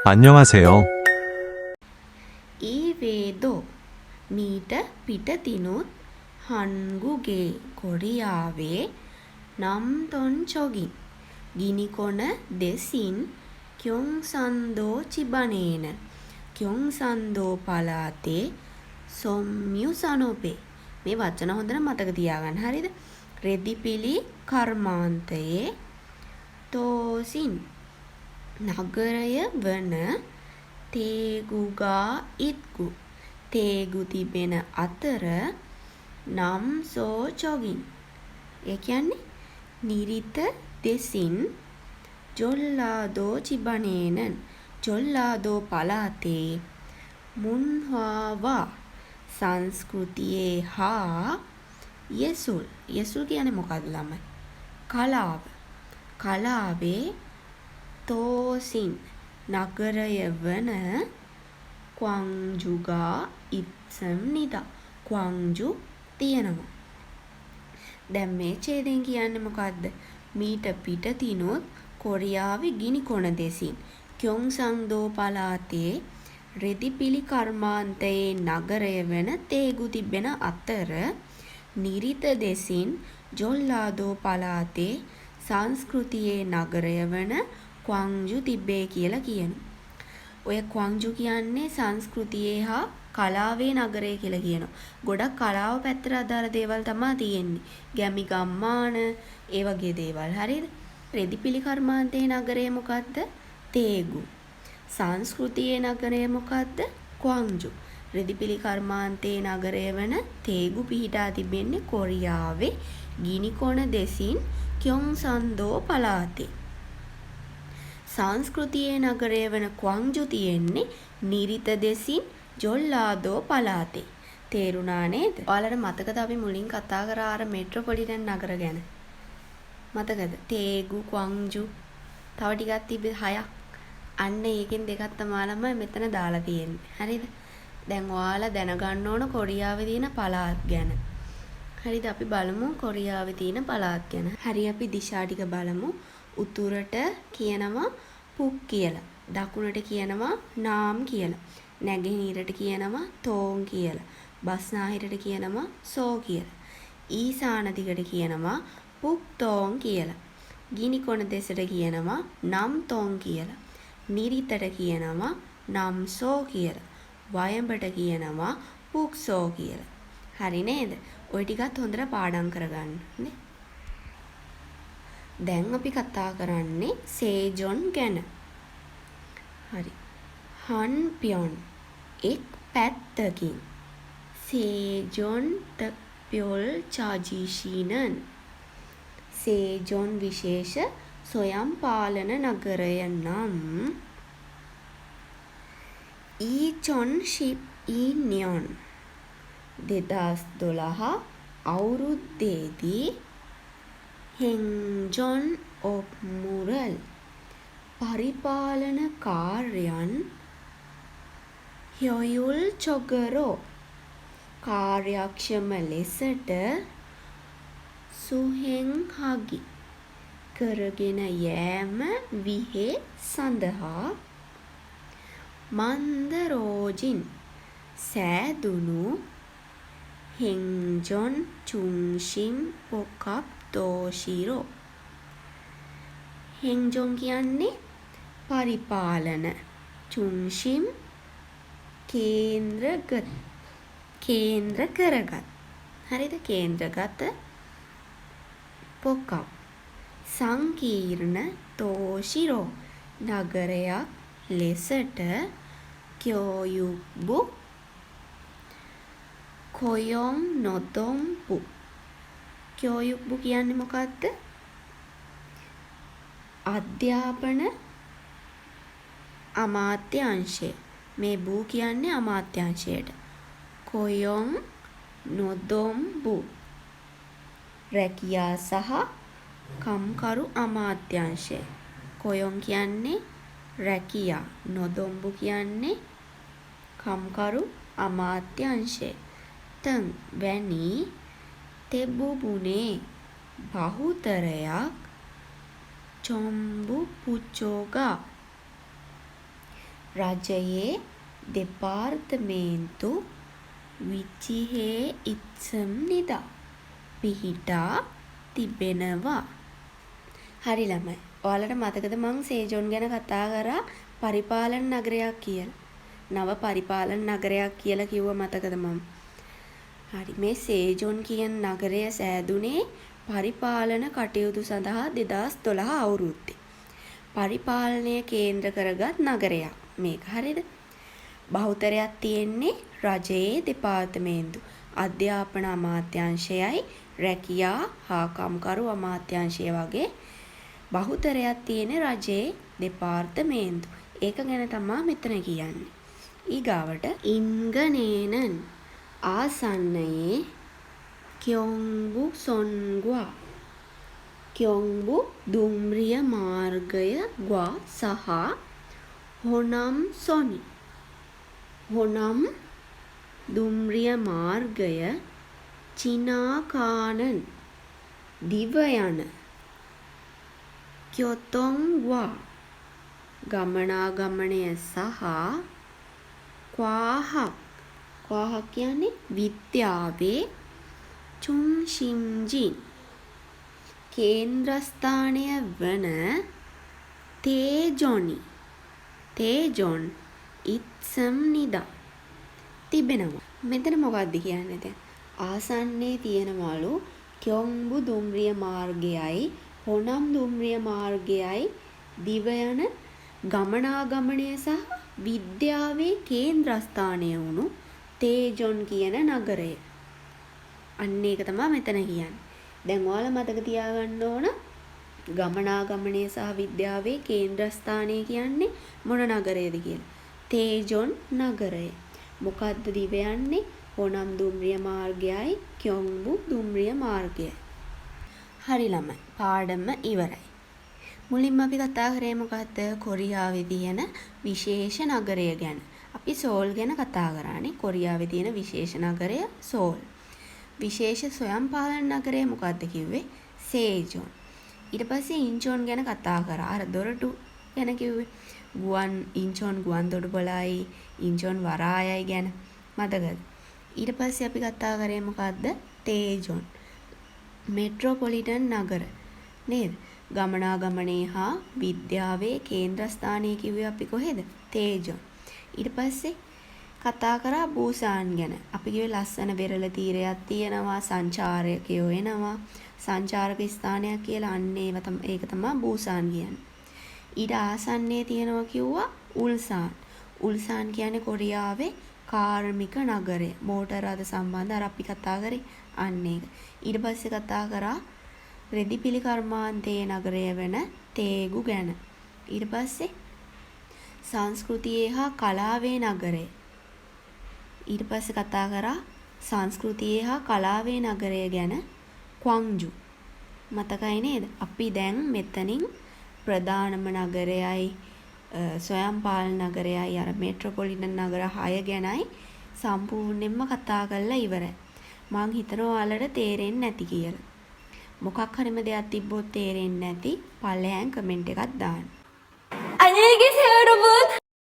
안녕하세요. ඊ වේදෝ මීට පිටතිනුත් හන්ගුගේ කොරියාවේ නම්තොන් චොගින් ගිනිකොන දෙසින් kyongsan-do චිබනේන kyongsan-do පළාතේ සොම්යුසනොබේ මේ වචන හොඳට මතක තියාගන්න හරිද? රෙදිපිලි කර්මාන්තයේ තෝසින් නගරය වන තේගුගා ඉත්ගු තේගු තිබෙන අතර නම් සෝ චොගින් ඒ කියන්නේ නිරිත දෙසින් ජොල්ලාදෝ චිබනේනන් ජොල්ලාදෝ පළාතේ මුන්හාවා සංස්කෘතියේ හා යසුල් යසුල් කියන්නේ මොකක්ද ළමයි? කලාවේ තෝසින් නගරය වන ක්වංජුගා ඉත්සම් නිදා ක්වංජු තියෙනවා. දැන් මේ ඡේදයෙන් කියන්නේ මොකද්ද? මීට පිටතිනුත් කොරියාවේ ගිනිකොන දෙසින් kyongsan-do පළාතේ රෙදිපිලි කර්මාන්තයේ නගරය වන තේගු තිබෙන අතර නිරිත දෙසින් ජොල්ලාදෝ පළාතේ සංස්කෘතියේ නගරය වන ක්වංජු තිබේ කියලා කියනවා. ඔය ක්වංජු කියන්නේ සංස්කෘතියේ හා කලාවේ නගරය කියලා කියනවා. ගොඩක් කලාව පැත්තට අදාළ දේවල් තමයි තියෙන්නේ. ගැමි ගම්මාන ඒ වගේ දේවල්. හරිද? රෙදිපිලි කර්මාන්තයේ නගරය මොකද්ද? තේගු. සංස්කෘතියේ නගරය මොකද්ද? ක්වංජු. රෙදිපිලි කර්මාන්තයේ නගරය වන තේගු පිහිටා තිබෙන්නේ කොරියාවේ ගිනිකොන දෙසින් kyongsan-do පළාතේ. සංස්කෘතියේ නගරය වන ක්වංජු තියෙන්නේ නිරිත දෙසින් ජොල්ලාදෝ පළාතේ. තේරුණා නේද? ඔයාලට මතකද අපි මුලින් කතා කරා අර මෙට්‍රොපොලිටන් නගර ගැන? මතකද? තේගු, ක්වංජු තව ටිකක් තිබ්බ 6ක්. අන්න ඒකෙන් දෙකක් තමයි ළමයි මෙතන දාලා තියෙන්නේ. හරිද? දැන් ඔයාලා දැනගන්න ඕන කොරියාවේ තියෙන පළාත් ගැන. හරිද? අපි බලමු කොරියාවේ තියෙන පළාත් ගැන. හරි අපි දිශා ටික බලමු. උතුරට කියනවා පුක් කියලා. දකුණට කියනවා නාම් කියලා. නැගෙනහිරට කියනවා තෝන් කියලා. බස්නාහිරට කියනවා සෝ කියලා. ඊසාන දිගට කියනවා පුක් තෝන් කියලා. ගිනිකොන දෙසට කියනවා නම් තෝන් කියලා. නිරිතට කියනවා නම් සෝ කියලා. වයඹට කියනවා පුක් සෝ කියලා. හරි නේද? ওই ටිකත් හොඳට පාඩම් කරගන්න නේ. දැන් අපි කතා කරන්නේ සේජොන් ගැන. හරි. හන්පියොන් එක් පැත්තකින් සේජොන් තප්යොල් චාජිෂීනන් සේජොන් විශේෂ සොයම් පාලන නගරය නම් ඊචොන් ෂිප් ඊනියොන් 2012 අවුරුද්දේදී හෙන්ජොන් ඔප් මුරල් පරිපාලන කාර්යයන් හ්යොයුල් චොගරෝ කාර්යක්ෂම ලෙසට සුහෙන්හගි කරගෙන යෑම විහෙ සඳහා මන්දරෝජින් සෑදුණු හෙන්ජොන් චුන්ෂිම් පොකප් තෝෂිරෝ හෙන්ජොන් කියන්නේ පරිපාලන චුන්ෂිම් කේන්ද්‍ර කරගත් හරිද කේන්ද්‍රගත පොකප් සංකීර්ණ තෝෂිරෝ නගරයක් ලෙසට කියොයුබ්බු කොයොන් නොදොම්පු කියොයුබ්බු කියන්නේ මොකක්ද? අධ්‍යාපන අමාත්‍යාංශය. මේ බූ කියන්නේ අමාත්‍යාංශයට. කොයොන් නොදොම්බු රැකියා සහ කම්කරු අමාත්‍යාංශය. කොයොන් කියන්නේ රැකියා, නොදොම්බු කියන්නේ කම්කරු අමාත්‍යාංශය. තන් වැනි තෙබුබුනේ බහුතරයක් චොම්බු පුච්චෝගා රජයේ දෙපාර්තමේන්තු 26 පිහිටා තිබෙනවා. හරි ළමයි. ඔයාලට මතකද මං සේජොන් ගැන කතා කරා පරිපාලන නගරයක් කියලා. නව පරිපාලන නගරයක් කියලා කිව්ව මතකද මම? හරි. මේ සේජොන් කියන නගරය සෑදුනේ පරිපාලන කටයුතු සඳහා 2012 අවුරුද්දේ. පරිපාලනය කේන්ද්‍ර කරගත් නගරයක් මේක. හරිද? බහුතරයක් තියෙන්නේ රජයේ දෙපාර්තමේන්තු අධ්‍යාපන අමාත්‍යාංශයයි රැකියා හා කම්කරු අමාත්‍යාංශය වගේ බහුතරයක් තියෙන රජයේ දෙපාර්තමේන්තු. ඒක ගැන තමයි මෙතන කියන්නේ. ඊගාවට ඉංගනේනන් ආසන්නයේ කියොන්බු සොන්ග්වා කියොන්බු දුම්රිය මාර්ගය ග්වා සහ හොනම් සොනි හොනම් දුම්රිය මාර්ගය චිනාකානන් දිව යන කියොතොන්ග්වා ගමනාගමනය සහ ක්වාහක් කියන්නේ විද්‍යාවේ චුන්ෂින්ජින් කේන්ද්‍රස්ථානය වන තේජොන් ඉත්සම් නිදා තිබෙනවා. මෙතන මොකක්ද කියන්නේ දැන්? ආසන්නයේ තියෙනවලු කියොන්බු දුම්රිය මාර්ගයයි හොනම් දුම්රිය මාර්ගයයි දිව යන ගමනාගමනය සහ විද්‍යාවේ කේන්ද්‍රස්ථානය වුණු තේජොන් කියන නගරය. අන්න ඒක තමයි මෙතන කියන්නේ. දැන් ඔයාලා මතක තියාගන්න ඕන ගමනාගමනය සහ විද්‍යාවේ කේන්ද්‍රස්ථානය කියන්නේ මොන නගරයද කියලා. තේජොන් නගරය. මොකද්ද දිව යන්නේ? හොනම් දුම්රිය මාර්ගයයි කියොන්බු දුම්රිය මාර්ගයයි. හරි ළමයි. පාඩම ඉවරයි. මුලින්ම අපි කතා කරේ මොකද්ද? කොරියාවේ තියෙන විශේෂ නගරය ගැන. අපි සෝල් ගැන කතා කරානේ. කොරියාවේ තියෙන විශේෂ නගරය සෝල්. විශේෂ ස්වයං පාලන නගරය මොකද්ද කිව්වේ? සේජොන්. ඊට පස්සේ ඉන්චොන් ගැන කතා කරා. අර දොරටු ගැන කිව්වේ. ඉන්චොන් ගුවන් තොටුපළයි ඉන්චොන් වරායයි ගැන මතකද? ඊට පස්සේ අපි කතා කරේ මොකද්ද? තේජොන්. මෙට්‍රොපොලිටන් නගර නේද? ගමනාගමනයේ හා විද්‍යාවේ කේන්ද්‍රස්ථානය කිව්වේ අපි කොහෙද? තේජොන්. ඊට පස්සේ කතා කරා බූසාන් ගැන. අපි කිව්වේ ලස්සන වෙරළ තීරයක් තියෙනවා, සංචාරකයෝ එනවා, සංචාරක ස්ථානයක් කියලා. අන්න ඒක තමයි බූසාන් කියන්නේ. ඊට ආසන්නයේ තියෙනවා කිව්වා උල්සාන්. උල්සාන් කියන්නේ කොරියාවේ කාර්මික නගරය. මෝටර රථ සම්බන්ධ අර අපි කතා කරේ අන්න ඒක. ඊට පස්සේ කතා කරා රෙදිපිලි කර්මාන්තයේ නගරය වෙන තේගු ගැන. ඊට පස්සේ සංස්කෘතියේ හා කලාවේ නගරය. ඊට පස්සේ කතා කරා සංස්කෘතියේ හා කලාවේ නගරය ගැන ක්වොන්ජු. මතකයි නේද? අපි දැන් මෙතනින් ප්‍රධානම නගරයයි ස්වයං පාලන නගරයයි අර මෙට්‍රොපොලිටන් නගර 6 ගැනයි සම්පූර්ණයෙන්ම කතා කරලා ඉවරයි. මං හිතනවා ඔයාලට තේරෙන්නේ නැති කියලා. මොකක් හරිම දෙයක් තිබ්බොත් තේරෙන්නේ නැති පල්ලෙහාන් කමෙන්ට් එකක් දාන්න. 안녕히 계세요, 여러분.